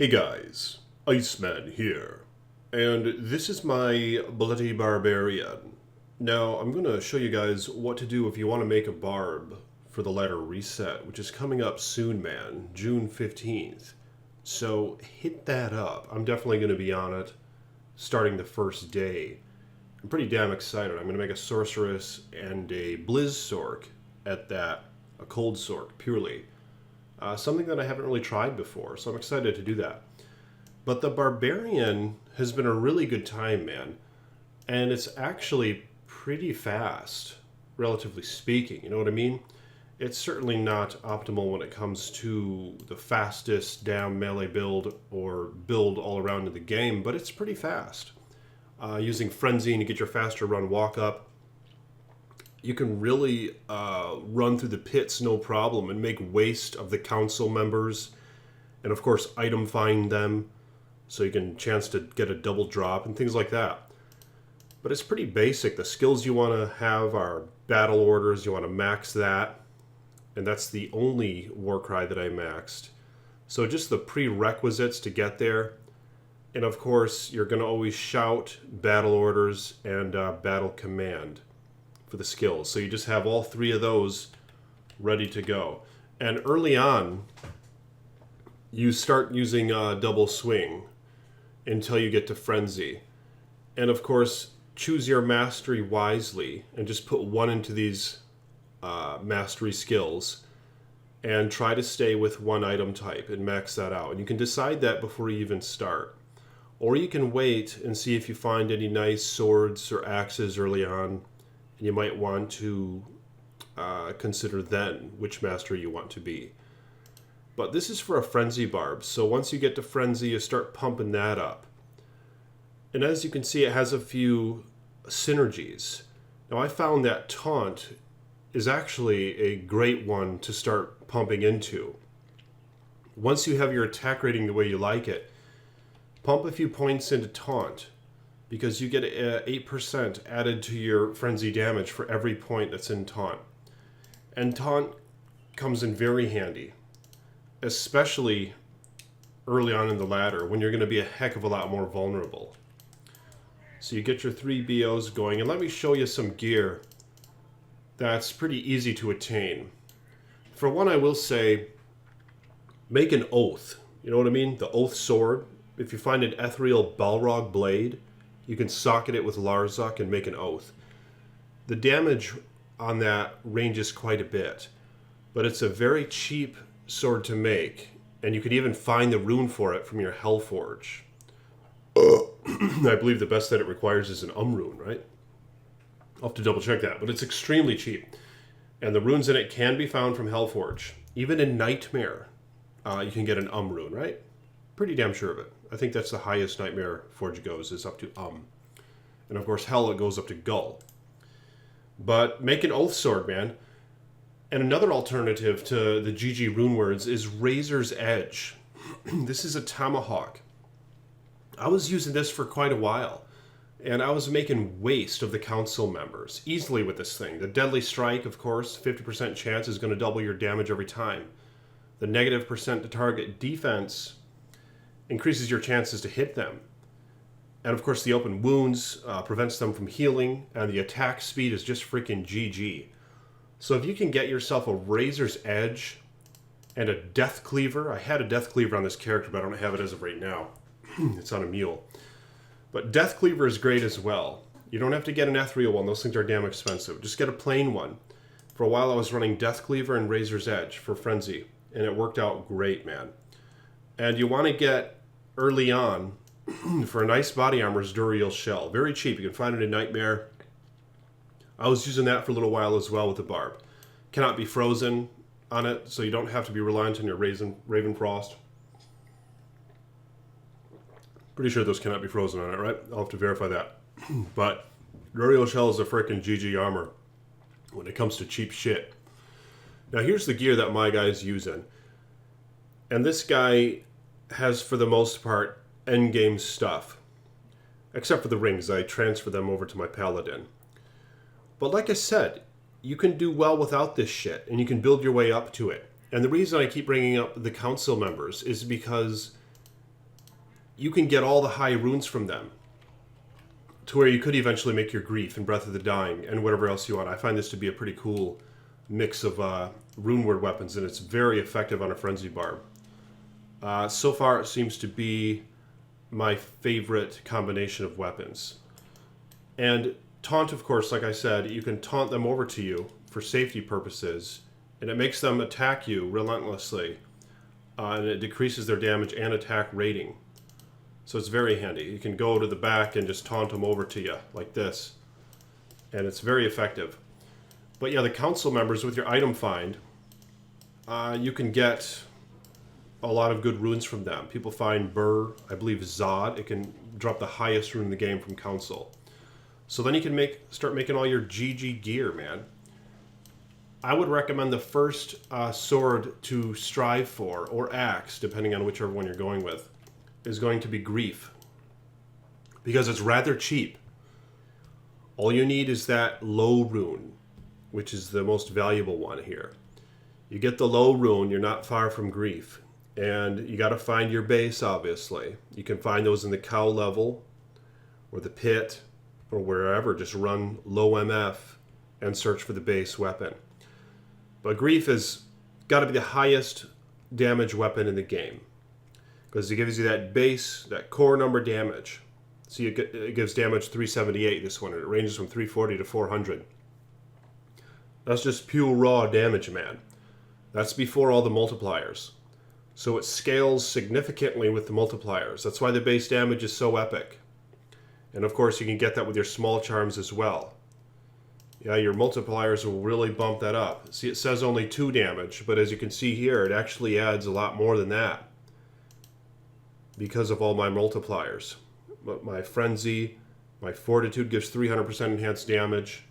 Hey guys, Iceman here, and this is my Bloody Barbarian. Now, I'm going to show you guys what to do if you want to make a barb for the ladder reset, which is coming up soon, man, June 15th. So hit that up. I'm definitely going to be on it starting the first day. I'm pretty damn excited. I'm going to make a sorceress and a blizz sork at that, a cold sork, purely. Something that I haven't really tried before, so I'm excited to do that. But the Barbarian has been a really good time, man. And it's actually pretty fast, relatively speaking, you know what I mean? It's certainly not optimal when it comes to the fastest damn melee build or build all around in the game, but it's pretty fast. Using Frenzy to get your faster run walk up, you can really run through the pits no problem and make waste of the council members, and of course item find them so you can chance to get a double drop and things like that. But it's pretty basic. The skills you want to have are battle orders. You want to max that, and that's the only Warcry that I maxed. So just the prerequisites to get there. And of course you're going to always shout battle orders and battle command for the skills. So you just have all three of those ready to go. And early on, you start using double swing until you get to Frenzy. And of course, choose your mastery wisely and just put one into these mastery skills and try to stay with one item type and max that out. And you can decide that before you even start. Or you can wait and see if you find any nice swords or axes early on. You might want to consider then which master you want to be. But this is for a Frenzy barb, so once you get to Frenzy, you start pumping that up. And as you can see, it has a few synergies. Now I found that Taunt is actually a great one to start pumping into. Once you have your attack rating the way you like it, pump a few points into Taunt, because you get 8% added to your frenzy damage for every point that's in Taunt. And Taunt comes in very handy, especially early on in the ladder when you're going to be a heck of a lot more vulnerable. So you get your 3 BOs going, and let me show you some gear that's pretty easy to attain. For one, I will say, make an oath. You know what I mean? The oath sword. If you find an ethereal Balrog blade, you can socket it with Larzuk and make an oath. The damage on that ranges quite a bit, but it's a very cheap sword to make, and you could even find the rune for it from your Hellforge. I believe the best that it requires is an rune, right? I'll have to double check that, but it's extremely cheap. And the runes in it can be found from Hellforge. Even in Nightmare, you can get an rune, right? Pretty damn sure of it. I think that's the highest Nightmare Forge goes, is up to And of course, Hell, it goes up to Gull. But make an Oath Sword, man. And another alternative to the GG rune words is Razor's Edge. This is a tomahawk. I was using this for quite a while, and I was making waste of the council members easily with this thing. The Deadly Strike, of course, 50% chance is going to double your damage every time. The negative percent to target defense increases your chances to hit them. And of course the open wounds prevents them from healing, and the attack speed is just freaking GG. So if you can get yourself a Razor's Edge and a Death Cleaver. I had a Death Cleaver on this character, but I don't have it as of right now. It's on a mule. But Death Cleaver is great as well. You don't have to get an ethereal one. Those things are damn expensive. Just get a plain one. For a while I was running Death Cleaver and Razor's Edge for Frenzy, and it worked out great, man. And you want to get early on for a nice body armor is Duriel Shell. Very cheap. You can find it in Nightmare. I was using that for a little while as well with the barb. Cannot be frozen on it, so you don't have to be reliant on your Raven Frost. Pretty sure those cannot be frozen on it, right? I'll have to verify that. But Duriel Shell is a frickin' GG armor when it comes to cheap shit. Now here's the gear that my guy's using. And this guy has, for the most part, endgame stuff. Except for the rings. I transfer them over to my paladin. But like I said, you can do well without this shit, and you can build your way up to it. And the reason I keep bringing up the council members is because you can get all the high runes from them, to where you could eventually make your Grief and Breath of the Dying and whatever else you want. I find this to be a pretty cool mix of rune word weapons, and it's very effective on a Frenzy Barb. So far, it seems to be my favorite combination of weapons. And taunt, of course, like I said, you can taunt them over to you for safety purposes, and it makes them attack you relentlessly, and it decreases their damage and attack rating. So it's very handy. You can go to the back and just taunt them over to you like this, and it's very effective. But yeah, the council members, with your item find, you can get a lot of good runes from them. People find Burr, I believe Zod. It can drop the highest rune in the game from council. So then you can start making all your GG gear, man. I would recommend the first sword to strive for, or axe, depending on whichever one you're going with, is going to be Grief. Because it's rather cheap. All you need is that low rune, which is the most valuable one here. You get the low rune, you're not far from Grief. And you got to find your base, obviously. You can find those in the cow level, or the pit, or wherever. Just run low MF and search for the base weapon. But Grief has got to be the highest damage weapon in the game, because it gives you that base, that core number damage. See, it gives damage 378, this one, and it ranges from 340 to 400. That's just pure raw damage, man. That's before all the multipliers. So it scales significantly with the multipliers. That's why the base damage is so epic. And of course, you can get that with your small charms as well. Yeah, your multipliers will really bump that up. See, it says only 2 damage, but as you can see here, it actually adds a lot more than that, because of all my multipliers. But my Frenzy, my Fortitude gives 300% enhanced damage,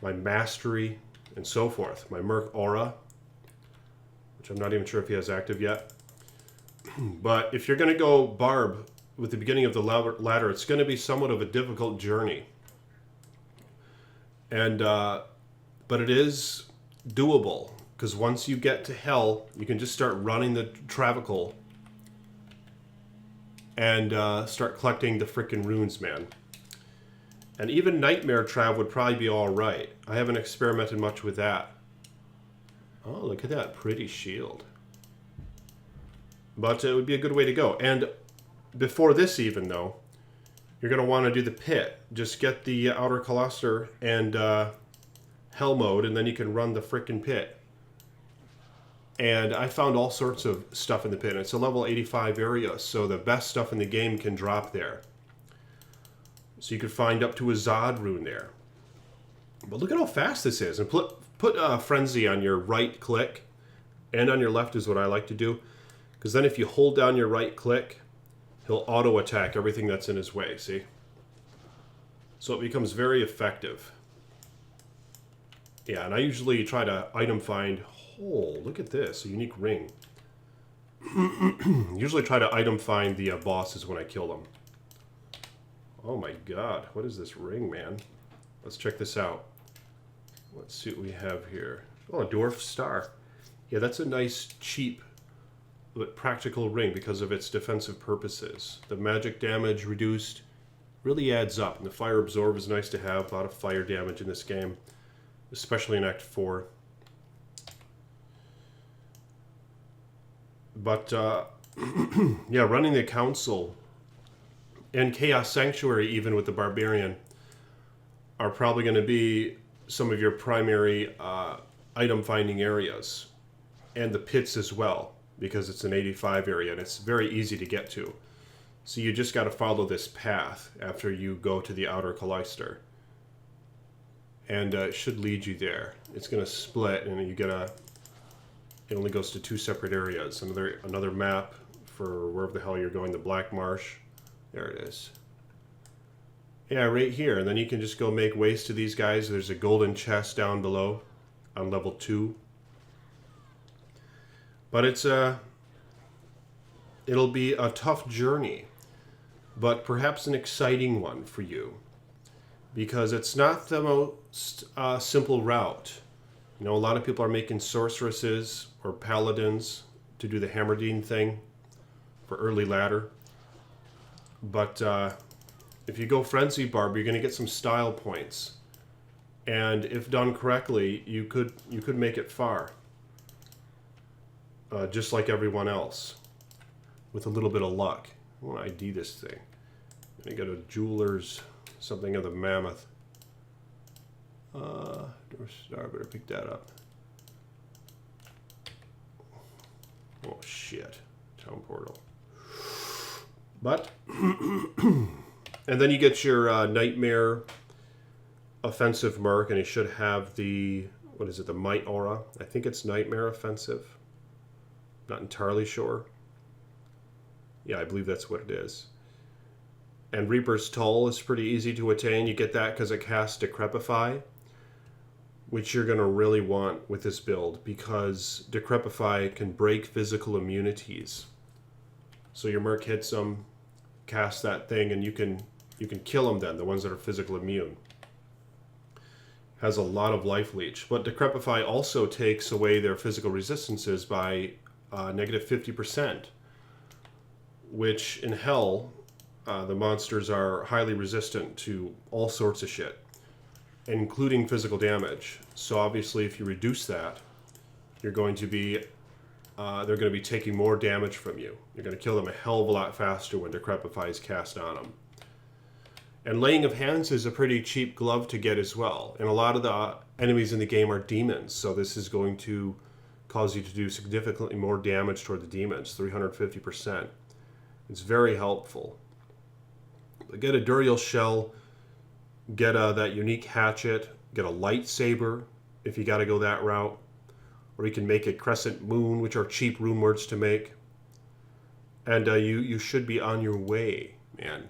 my Mastery, and so forth. My Merc Aura, which I'm not even sure if he has active yet. But if you're going to go Barb with the beginning of the ladder, it's going to be somewhat of a difficult journey. And but it is doable, because once you get to Hell, you can just start running the Travicle and start collecting the frickin' runes, man. And even Nightmare Trav would probably be alright. I haven't experimented much with that. Oh, look at that pretty shield. But it would be a good way to go. And before this even, though, you're going to want to do the pit. Just get the Outer Cluster and Hell mode, and then you can run the frickin' pit. And I found all sorts of stuff in the pit. It's a level 85 area, so the best stuff in the game can drop there. So you could find up to a Zod rune there. But look at how fast this is. And put Frenzy on your right click, and on your left is what I like to do. Because then if you hold down your right click, he'll auto attack everything that's in his way, see? So it becomes very effective. Yeah, and I usually try to item find. Oh, look at this, a unique ring. Usually try to item find the bosses when I kill them. Oh my god, what is this ring, man? Let's check this out. Let's see what we have here. Oh, a Dwarf Star. Yeah, that's a nice, cheap, but practical ring because of its defensive purposes. The magic damage reduced really adds up, and the Fire Absorb is nice to have. A lot of fire damage in this game, especially in Act 4. But, yeah, running the Council and Chaos Sanctuary, even with the Barbarian, are probably going to be some of your primary item finding areas. And the pits as well, because it's an 85 area and it's very easy to get to. So you just got to follow this path after you go to the Outer Cloister. And it should lead you there. It's going to split, and you get it only goes to 2 separate areas. Another map for wherever the hell you're going, the Black Marsh. There it is. Yeah, right here. And then you can just go make ways to these guys. There's a golden chest down below on level 2. But it'll be a tough journey, but perhaps an exciting one for you, because it's not the most simple route. You know, a lot of people are making sorceresses or paladins to do the Hammerdine thing for early ladder. But if you go Frenzy Barb, you're going to get some style points. And if done correctly, you could make it far. Just like everyone else. With a little bit of luck. I want to ID this thing. I'm going to go to Jewelers, something of the Mammoth. North Star, better pick that up. Oh shit. Town Portal. But, and then you get your Nightmare Offensive Merc, and you should have the, what is it, the Might Aura? I think it's Nightmare Offensive. Not entirely sure. Yeah, I believe that's what it is. And Reaper's Toll is pretty easy to attain. You get that because it casts Decrepify, which you're going to really want with this build, because Decrepify can break physical immunities. So your Merc hits them, cast that thing, and you can kill them then, the ones that are physical immune. Has a lot of life leech. But Decrepify also takes away their physical resistances by negative 50%, which in Hell, the monsters are highly resistant to all sorts of shit, including physical damage. So obviously if you reduce that, you're going to be, they're going to be taking more damage from you. You're going to kill them a hell of a lot faster when Decrepify is cast on them. And Laying of Hands is a pretty cheap glove to get as well. And a lot of the enemies in the game are demons, so this is going to cause you to do significantly more damage toward the demons, 350%. It's very helpful. Get a Duriel Shell, get that unique hatchet, get a lightsaber if you got to go that route. Or you can make a Crescent Moon, which are cheap rune words to make. And you should be on your way, man.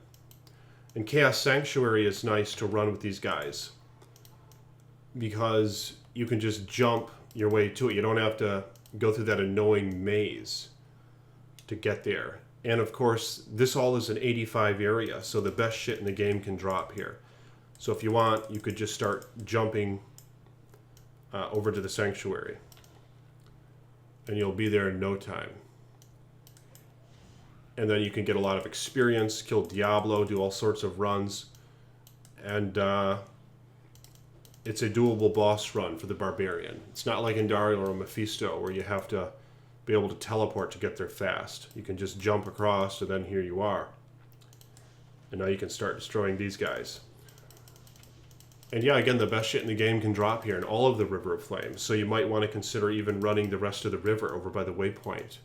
And Chaos Sanctuary is nice to run with these guys, because you can just jump your way to it. You don't have to go through that annoying maze to get there. And of course, this all is an 85 area, so the best shit in the game can drop here. So if you want, you could just start jumping over to the Sanctuary. And you'll be there in no time. And then you can get a lot of experience, kill Diablo, do all sorts of runs. And it's a doable boss run for the Barbarian. It's not like in Dario or Mephisto, where you have to be able to teleport to get there fast. You can just jump across, and then here you are. And now you can start destroying these guys. And yeah, again, the best shit in the game can drop here in all of the River of Flames. So you might want to consider even running the rest of the river over by the waypoint,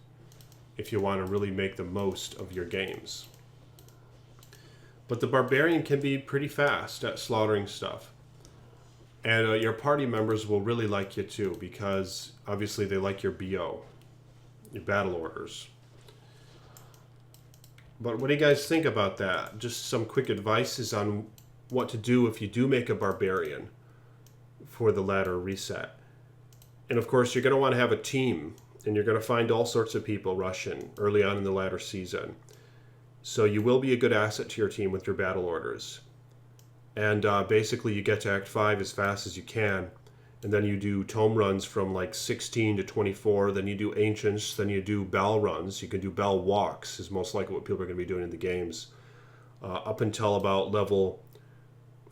if you want to really make the most of your games. But the Barbarian can be pretty fast at slaughtering stuff. And your party members will really like you too, because obviously they like your BO, your battle orders. But what do you guys think about that? Just some quick advices on what to do if you do make a Barbarian for the ladder reset. And of course, you're going to want to have a team, and you're going to find all sorts of people rushing early on in the ladder season. So you will be a good asset to your team with your battle orders. And basically you get to Act 5 as fast as you can, and then you do tome runs from like 16 to 24, then you do Ancients, then you do Bell runs. You can do Bell walks, is most likely what people are going to be doing in the games, up until about level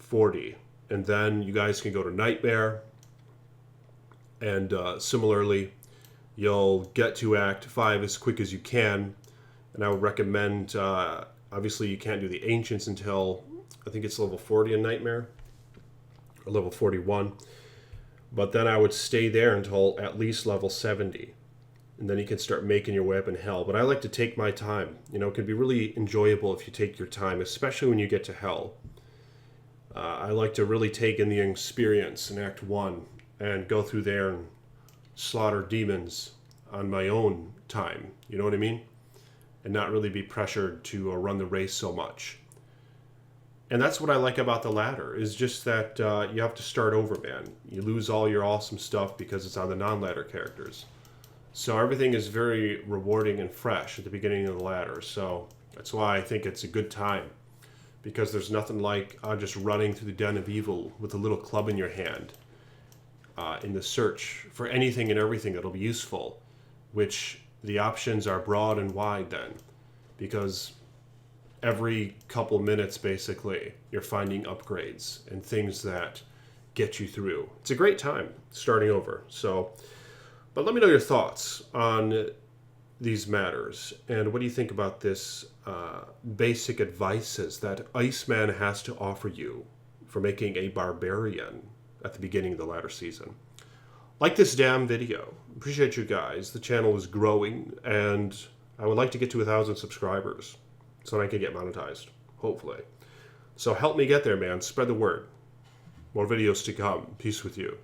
40. And then you guys can go to Nightmare, and similarly, you'll get to Act 5 as quick as you can. And I would recommend, obviously you can't do the Ancients until, I think it's level 40 in Nightmare, or level 41. But then I would stay there until at least level 70. And then you can start making your way up in Hell. But I like to take my time. You know, it can be really enjoyable if you take your time, especially when you get to Hell. I like to really take in the experience in Act 1 and go through there and slaughter demons on my own time. You know what I mean? And not really be pressured to run the race so much. And that's what I like about the ladder, is just that you have to start over, man. You lose all your awesome stuff because it's on the non-ladder characters. So everything is very rewarding and fresh at the beginning of the ladder. So that's why I think it's a good time. Because there's nothing like just running through the den of evil with a little club in your hand in the search for anything and everything that'll be useful, which the options are broad and wide then. Because every couple minutes, basically, you're finding upgrades and things that get you through. It's a great time starting over. So, but let me know your thoughts on these matters, and what do you think about this basic advices that Iceman has to offer you for making a barbarian at the beginning of the latter season. Like this damn video. Appreciate you guys. The channel is growing, and I would like to get to 1,000 subscribers so I can get monetized, hopefully. So help me get there, man. Spread the word. More videos to come. Peace with you.